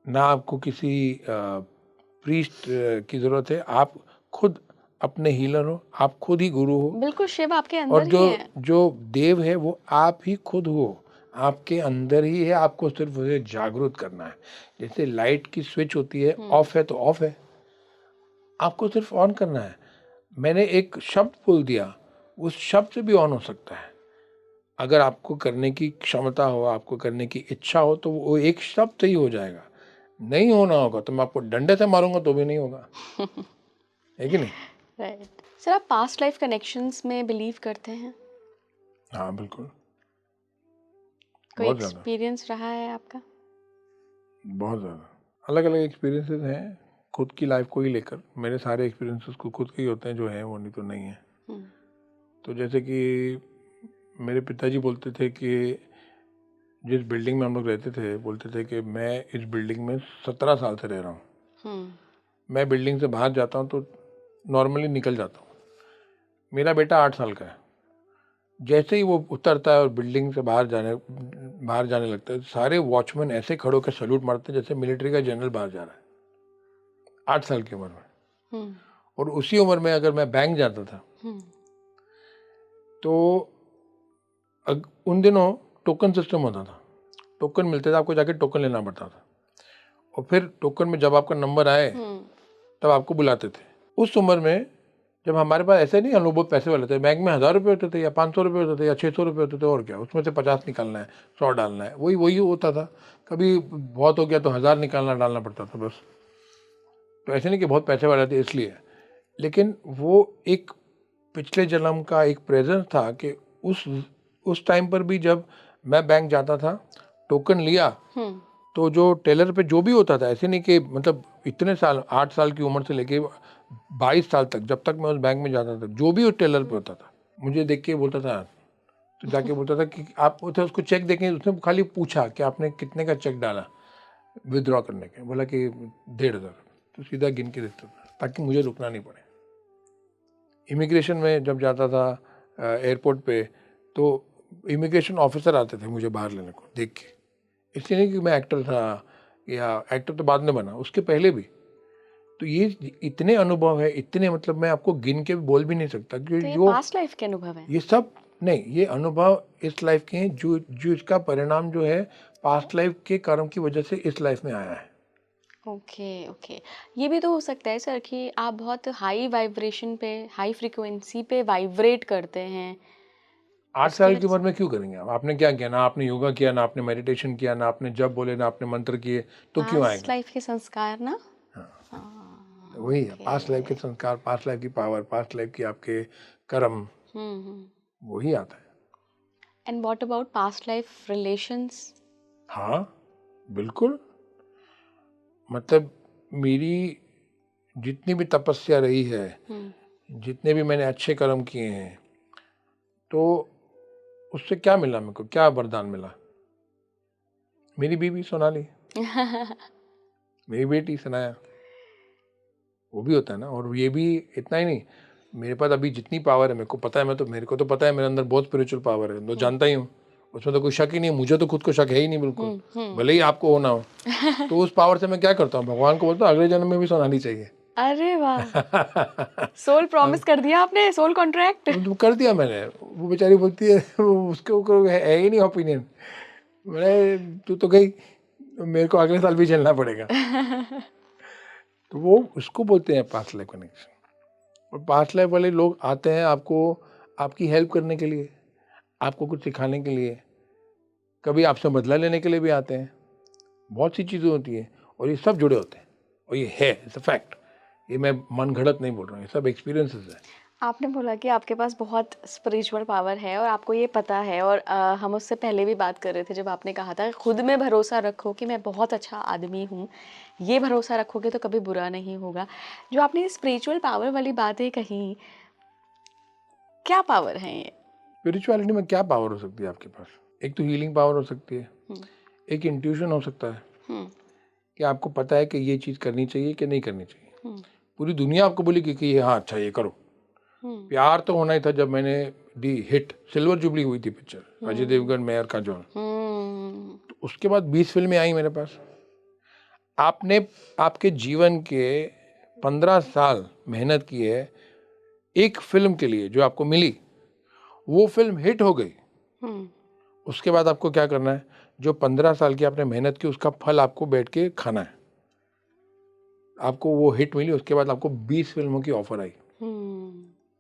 ना आपको किसी प्रीस्ट की ज़रूरत है। आप खुद अपने हीलर हो, आप खुद ही गुरु हो, बिल्कुल, शिव आपके और अंदर ही है। जो देव है वो आप ही खुद हो, आपके अंदर ही है। आपको सिर्फ उसे जागृत करना है। जैसे लाइट की स्विच होती है, ऑफ है तो ऑफ है, आपको सिर्फ ऑन करना है। मैंने एक शब्द बोल दिया, उस शब्द से भी ऑन हो सकता है। अगर आपको करने की क्षमता हो, आपको करने की इच्छा हो, तो वो एक शब्द से ही हो जाएगा। नहीं होना होगा तो मैं आपको डंडे से मारूंगा तो भी नहीं होगा, है कि नहीं? राइट। सर, आप पास्ट लाइफ कनेक्शंस में बिलीव करते हैं? हाँ बिल्कुल, कोई बहुत ज़्यादा, एक्सपीरियंस रहा है आपका? बहुत ज़्यादा। अलग अलग एक्सपीरियंसेस हैं खुद की लाइफ को ही लेकर। मेरे सारे एक्सपीरियंसेस को खुद के ही होते हैं, जो हैं वो नहीं तो नहीं है। हम्म। तो जैसे कि मेरे पिताजी बोलते थे कि जिस बिल्डिंग में हम लोग रहते थे, बोलते थे कि मैं इस बिल्डिंग में 17 साल से रह रहा हूँ। हम्म। मैं बिल्डिंग से बाहर जाता हूँ तो नॉर्मली निकल जाता हूँ। मेरा बेटा 8 साल का है। जैसे ही वो उतरता है और बिल्डिंग से बाहर जाने लगता है, सारे वॉचमैन ऐसे खड़े होकर सैल्यूट मारते हैं जैसे मिलिट्री का जनरल बाहर जा रहा है, 8 साल की उम्र में। हम्म। और उसी उम्र में अगर मैं बैंक जाता था हम्म। तो उन दिनों टोकन सिस्टम होता था, टोकन मिलते थे, आपको जाके टोकन लेना पड़ता था। और फिर टोकन में जब आपका नंबर आए तब आपको बुलाते थे। उस उम्र में जब हमारे पास ऐसे नहीं, हम लोग बहुत पैसे वाले थे, बैंक में 1000 रुपये होते थे या 500 रुपये होते थे या 600 रुपये होते थे, और क्या, उसमें से 50 निकालना है, 100 डालना है, वही वही होता था। कभी बहुत हो गया तो 1000 निकालना डालना पड़ता था बस। तो ऐसे नहीं कि बहुत पैसे वाले थे इसलिए, लेकिन वो एक पिछले जन्म का एक प्रेजेंस था कि उस टाइम पर भी जब मैं बैंक जाता था, टोकन लिया, तो जो टेलर पे जो भी होता था, ऐसे नहीं कि मतलब इतने साल, 8 साल की उम्र से लेके 22 साल तक, जब तक मैं उस बैंक में जाता था, जो भी उस टेलर पे होता था, मुझे देख के बोलता था, तो जाके बोलता था कि आप उसे उसको चेक देखें। उसने खाली पूछा कि आपने कितने का चेक डाला विदड्रॉ करने के, बोला कि 1500, तो सीधा गिन के देता था ताकि मुझे रुकना नहीं पड़े। इमिग्रेशन में जब जाता था एयरपोर्ट पे, तो इमिग्रेशन ऑफिसर आते थे मुझे बाहर लेने को देख के। इसलिए नहीं कि मैं एक्टर था, या एक्टर तो बाद में बना, उसके पहले भी। तो ये इतने अनुभव है, इतने, मतलब मैं आपको गिन के बोल भी नहीं सकता कि तो ये जो पास्ट लाइफ के अनुभव है? ये सब नहीं, ये अनुभव इस लाइफ के हैं, जो इसका परिणाम जो है पास्ट लाइफ के कर्म की वजह से इस लाइफ में आया है। Okay, okay. ये भी तो हो सकता है सर कि आप बहुत हाई वाइब्रेशन पे, हाई फ्रीक्वेंसी पे वाइब्रेट करते हैं, 8 उसकी साल की वजह उम्र से। में क्यों करेंगे आप? आपने क्या किया? ना आपने योगा किया, ना आपने मेडिटेशन किया, ना आपने जप बोले, ना आपने मंत्र किए, तो क्यों पास्ट आएगा? लाइफ के संस्कार ना। हाँ, तो हाँ, वही है पास्ट लाइफ के ओके। संस्कार, पास्ट लाइफ की पावर, पास्ट लाइफ की आपके कर्म, हम्म। वही आता है। And what about past life relations? हाँ बिल्कुल, मतलब मेरी जितनी भी तपस्या रही है, जितने भी मैंने अच्छे कर्म किए हैं, तो उससे क्या मिला मेरे को, क्या वरदान मिला? मेरी बीवी सोनाली, मेरी बेटी सनाया, वो भी होता है ना। और ये भी इतना ही नहीं, मेरे पास अभी जितनी पावर है, मेरे को तो पता है मेरे अंदर बहुत स्पिरिचुअल पावर है, तो जानता ही हूँ, उसमें तो कोई शक ही नहीं है। मुझे तो खुद को शक है ही नहीं बिल्कुल, भले ही आपको होना हो। तो उस पावर से मैं क्या करता हूँ, भगवान को बोलता हूँ अगले जन्म में भी सोनाली चाहिए। अरे वाह, सोल प्रॉमिस कर दिया आपने, सोल कॉन्ट्रैक्ट तो कर दिया मैंने। वो बेचारी बोलती है, उसके ऊपर है ही नहीं ओपिनियन। मैंने तू तो गई, मेरे को अगले साल भी चलना पड़ेगा। तो वो उसको बोलते हैं पास्ट लाइफ कनेक्शन। और पास्ट लाइफ वाले लोग आते हैं आपको, आपकी हेल्प करने के लिए, आपको कुछ सिखाने के लिए, कभी आपसे बदला लेने के लिए भी आते हैं। बहुत सी चीज़ें होती हैं और ये सब जुड़े होते हैं, और ये है, इट्स अ फैक्ट। ये मैं मन घड़त नहीं बोल रहा हूँ, ये सब एक्सपीरियंसेस है। आपने बोला कि आपके पास बहुत स्पिरिचुअल पावर है और आपको ये पता है, और हम उससे पहले भी बात कर रहे थे जब आपने कहा था खुद में भरोसा रखो कि मैं बहुत अच्छा आदमी हूँ, ये भरोसा रखोगे तो कभी बुरा नहीं होगा। जो आपने स्पिरिचुअल पावर वाली बातें कही, क्या पावर है ये? स्पिरिचुअलिटी में क्या पावर हो सकती है आपके पास? एक तो हीलिंग पावर हो सकती है, एक इंट्यूशन हो सकता है कि आपको पता है कि ये चीज़ करनी चाहिए कि नहीं करनी चाहिए। पूरी दुनिया आपको बोली कि ये हाँ अच्छा ये करो। प्यार तो होना ही था जब मैंने दी हिट, सिल्वर जुबली हुई थी पिक्चर, अजय देवगन, मैं और काजोल। तो उसके बाद 20 फिल्में आई मेरे पास। आपने आपके जीवन के 15 साल मेहनत की है एक फिल्म के लिए जो आपको मिली, वो फिल्म हिट हो गई। उसके बाद आपको क्या करना है? जो 15 साल की आपने मेहनत की उसका फल आपको बैठ के खाना है। आपको वो हिट मिली, उसके बाद आपको 20 फिल्मों की ऑफर आई।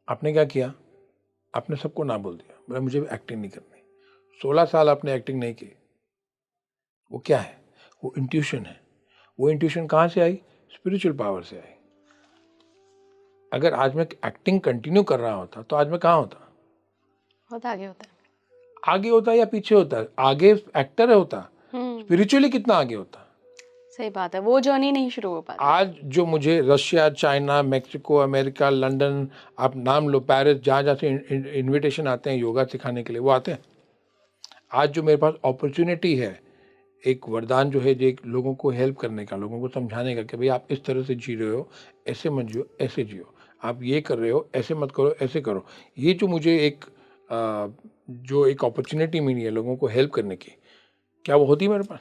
आपने क्या किया? आपने सबको ना बोल दिया, बोला मुझे एक्टिंग नहीं करनी। 16 साल आपने एक्टिंग नहीं की। वो क्या है? वो इंट्यूशन है। वो इंट्यूशन कहाँ से आई? स्पिरिचुअल पावर से आई। अगर आज मैं एक्टिंग कंटिन्यू कर रहा होता तो आज मैं कहाँ होता? बहुत आगे होता है। आगे होता या पीछे होता? आगे एक्टर होता, स्पिरिचुअली कितना आगे होता? सही बात है, वो जर्नी नहीं शुरू हो पाती। आज जो मुझे Russia, China, Mexico, America, London, आप नाम लो, पेरिस, जहाँ जहाँ से इन्विटेशन आते हैं योगा सिखाने के लिए, वो आते हैं। आज जो मेरे पास अपॉर्चुनिटी है, एक वरदान जो है, जो एक लोगों को हेल्प करने का, लोगों को समझाने का कि भाई आप इस तरह से जी रहे हो, ऐसे मत जियो, ऐसे जियो, आप ये कर रहे हो, ऐसे मत करो, ऐसे करो। ये जो मुझे एक जो एक अपॉर्चुनिटी मिली है लोगों को हेल्प करने की, क्या वो होती है मेरे पास?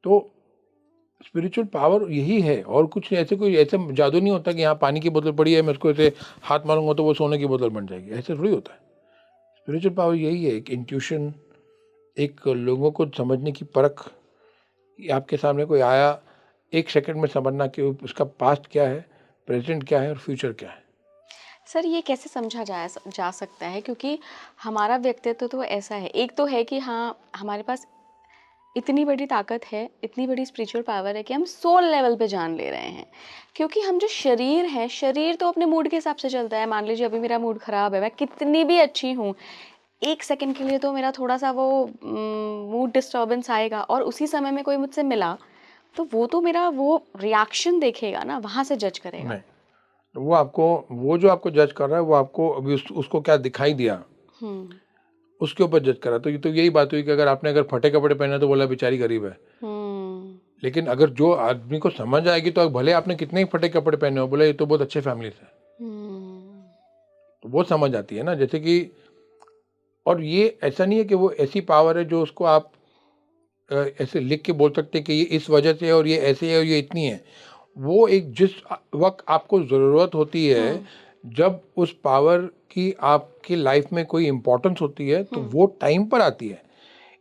तो स्पिरिचुअल पावर यही है, और कुछ ऐसे कोई ऐसा जादू नहीं होता कि यहाँ पानी की बोतल पड़ी है, मैं उसको ऐसे हाथ मारूंगा तो वो सोने की बोतल बन जाएगी, ऐसे थोड़ी होता है। स्पिरिचुअल पावर यही है, एक इंट्यूशन, एक लोगों को समझने की परख। आपके सामने कोई आया, एक सेकंड में समझना कि उसका पास्ट क्या है, प्रेजेंट क्या है और फ्यूचर क्या है। सर ये कैसे समझा जा सकता है, क्योंकि हमारा व्यक्तित्व तो ऐसा है, एक तो है कि हाँ हमारे पास इतनी बड़ी ताकत है, इतनी बड़ी स्पिरिचुअल पावर है कि हम सोल लेवल पे जान ले रहे हैं, क्योंकि हम जो शरीर है, शरीर तो अपने मूड के हिसाब से चलता है। मान लीजिए अभी मेरा मूड ख़राब है, मैं कितनी भी अच्छी हूँ, एक सेकंड के लिए तो मेरा थोड़ा सा वो मूड डिस्टर्बेंस आएगा, और उसी समय में कोई मुझसे मिला तो वो तो मेरा वो रिएक्शन देखेगा ना, वहाँ से जज करेगा। नहीं, तो वो आपको, वो जो आपको जज कर रहा है वो आपको अभी उसको क्या दिखाई दिया उसके ऊपर जज करा। तो ये तो यही बात हुई कि अगर फटे कपड़े पहने तो बोला बेचारी गरीब है। लेकिन अगर जो आदमी को समझ आएगी तो भले आपने कितने ही फटे कपड़े पहने हो, बोले ये तो बहुत अच्छे फैमिली से, तो वो समझ आती है ना। जैसे कि, और ये ऐसा नहीं है कि वो ऐसी पावर है जो उसको आप ऐसे लिख के बोल सकते हैं कि ये इस वजह से है और ये ऐसे है और ये इतनी है। वो एक जिस वक्त आपको ज़रूरत होती है, जब उस पावर की आपकी लाइफ में कोई इम्पोर्टेंस होती है, तो वो टाइम पर आती है।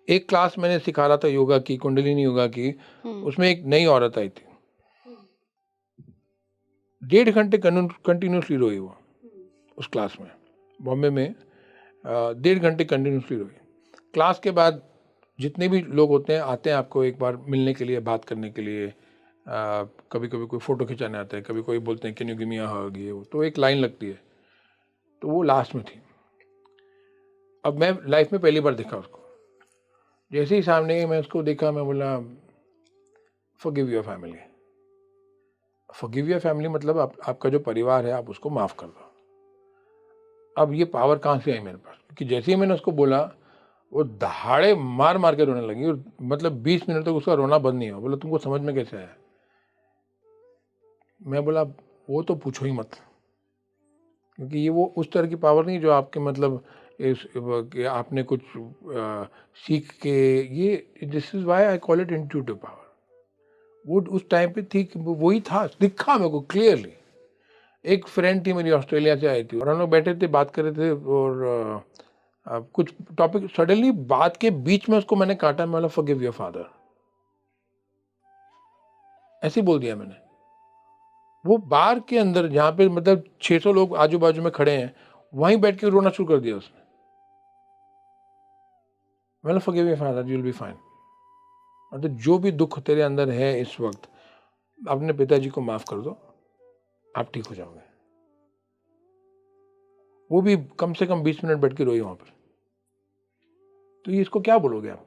एक क्लास मैंने सिखा रहा था योगा की, कुंडलिनी योगा की, उसमें एक नई औरत आई थी, 1.5 घंटे कंटिन्यूसली रोई वो उस क्लास में, बॉम्बे में 1.5 घंटे कंटिन्यूसली रोई। क्लास के बाद जितने भी लोग होते हैं आते हैं आपको एक बार मिलने के लिए, बात करने के लिए, कभी कभी कोई फ़ोटो खिंचाने आते हैं, कभी कोई बोलते हैं कैन यू गिव मी अ हग, ये वो, तो एक लाइन लगती है। तो वो लास्ट में थी। अब मैं लाइफ में पहली बार देखा उसको, जैसे ही सामने मैं उसको देखा, मैं बोला forgive your family. Forgive your family मतलब आपका जो परिवार है आप उसको माफ़ कर दो। अब ये पावर कहाँ से आई मेरे पास? क्योंकि जैसे ही मैंने उसको बोला, वो दहाड़े मार के रोने लगी और मतलब 20 मिनट तक उसका रोना बंद नहीं हुआ। बोला तुमको समझ में कैसे आया? मैं बोला वो तो पूछो ही मत, क्योंकि ये वो उस तरह की पावर नहीं जो आपके मतलब कि आपने कुछ सीख के ये this is why I call it intuitive power. वो उस टाइम पे थी कि वही था, दिखा मेरे को क्लियरली। एक फ्रेंड थी मेरी ऑस्ट्रेलिया से आई थी और हम लोग बैठे थे बात कर रहे थे और कुछ टॉपिक सडनली बात के बीच में उसको मैंने काटा। मैं बोला फॉरगिव योर फादर, ऐसे ही बोल दिया मैंने। वो बार के अंदर जहाँ पे मतलब 600 लोग आजू बाजू में खड़े हैं वहीं बैठ के रोना शुरू कर दिया उसने। मैंने forgive your father, you will be fine. मतलब जो भी दुख तेरे अंदर है इस वक्त, अपने पिताजी को माफ कर दो, आप ठीक हो जाओगे। वो भी कम से कम 20 मिनट बैठ के रोई वहां पर। तो ये इसको क्या बोलोगे आप?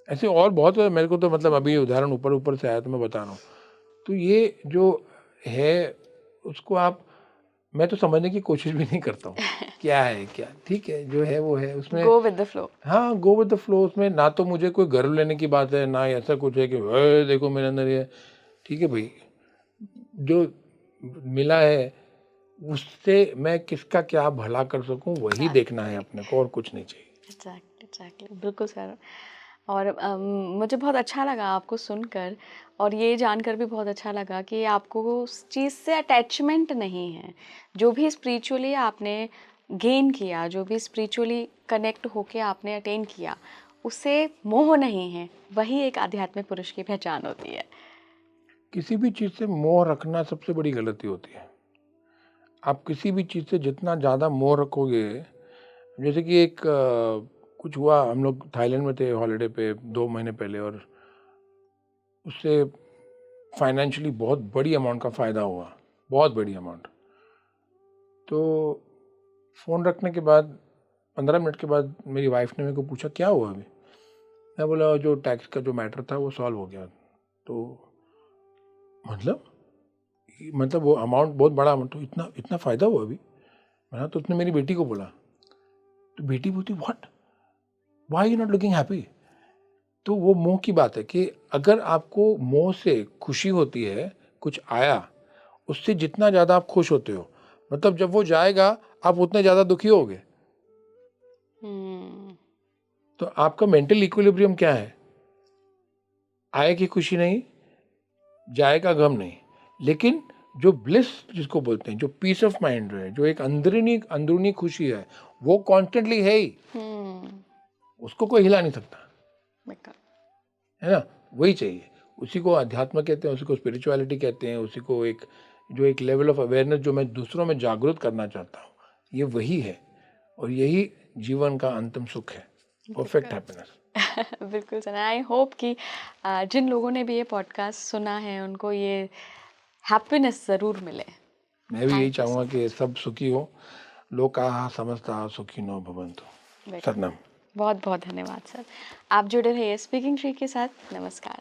ऐसे और बहुत है, मेरे को तो मतलब अभी उदाहरण ऊपर ऊपर से आया तो मैं बता रहा हूँ। तो ये जो है उसको आप, मैं तो समझने की कोशिश भी नहीं करता हूँ क्या है क्या, ठीक है जो है वो है उसमें। Go with the flow. हाँ, गो विद द फ्लो। उसमें ना तो मुझे कोई गर्व लेने की बात है, ना ऐसा कुछ है कि देखो मेरे अंदर ये। ठीक है भाई, जो मिला है उससे मैं किसका क्या भला कर सकूं वही देखना है अपने को, और कुछ नहीं चाहिए। एग्जैक्टली, बिल्कुल सर। और मुझे बहुत अच्छा लगा आपको सुनकर, और ये जानकर भी बहुत अच्छा लगा कि आपको उस चीज़ से अटैचमेंट नहीं है। जो भी स्पिरिचुअली आपने गेन किया, जो भी स्पिरिचुअली कनेक्ट होके आपने अटेन किया, उससे मोह नहीं है। वही एक आध्यात्मिक पुरुष की पहचान होती है। किसी भी चीज से मोह रखना सबसे बड़ी गलती होती है। आप किसी भी चीज से जितना ज्यादा मोह रखोगे, जैसे कि एक कुछ हुआ, हम लोग थाईलैंड में थे हॉलिडे पे 2 महीने पहले, और उससे फाइनेंशियली बहुत बड़ी अमाउंट का फायदा हुआ, बहुत बड़ी अमाउंट। तो फ़ोन रखने के बाद 15 मिनट के बाद मेरी वाइफ ने मेरे को पूछा क्या हुआ अभी। मैं बोला जो टैक्स का जो मैटर था वो सॉल्व हो गया। तो मतलब मतलब वो अमाउंट बहुत बड़ा अमाउंट, तो इतना इतना फ़ायदा हुआ अभी। मैंने तो उसने मेरी बेटी को बोला, तो बेटी बोलती what, why you not looking happy. तो वो मोह की बात है कि अगर आपको मोह से खुशी होती है, कुछ आया, उससे जितना ज़्यादा आप खुश होते हो, मतलब जब वो जाएगा आप उतने ज़्यादा दुखी होगे। तो आपका मेंटल इक्विलिब्रियम क्या है? आए की खुशी नहीं, जाए का गम नहीं। लेकिन जो ब्लिस जिसको बोलते हैं, जो पीस ऑफ माइंड है, जो एक अंदरूनी खुशी है, वो कॉन्स्टेंटली है ही। उसको कोई हिला नहीं सकता, है ना? वही चाहिए। उसी को अध्यात्म कहते हैं, उसी को स्पिरिचुअलिटी कहते हैं, उसी को एक जो एक लेवल ऑफ अवेयरनेस जो मैं दूसरों में जागरूक करना चाहता हूँ, ये वही है। और यही जीवन का अंतिम सुख है, परफेक्ट हैप्पीनेस। बिल्कुल सर। आई होप कि जिन लोगों ने भी ये पॉडकास्ट सुना है उनको ये हैप्पीनेस ज़रूर मिले। मैं भी यही थैंक यू चाहूँगा सो कि सब सुखी हो। लोकाः समस्ताः सुखिनो भवन्तु। मच। सतनाम। बहुत बहुत धन्यवाद सर। आप जुड़े रहिए स्पीकिंग ट्री के साथ। नमस्कार।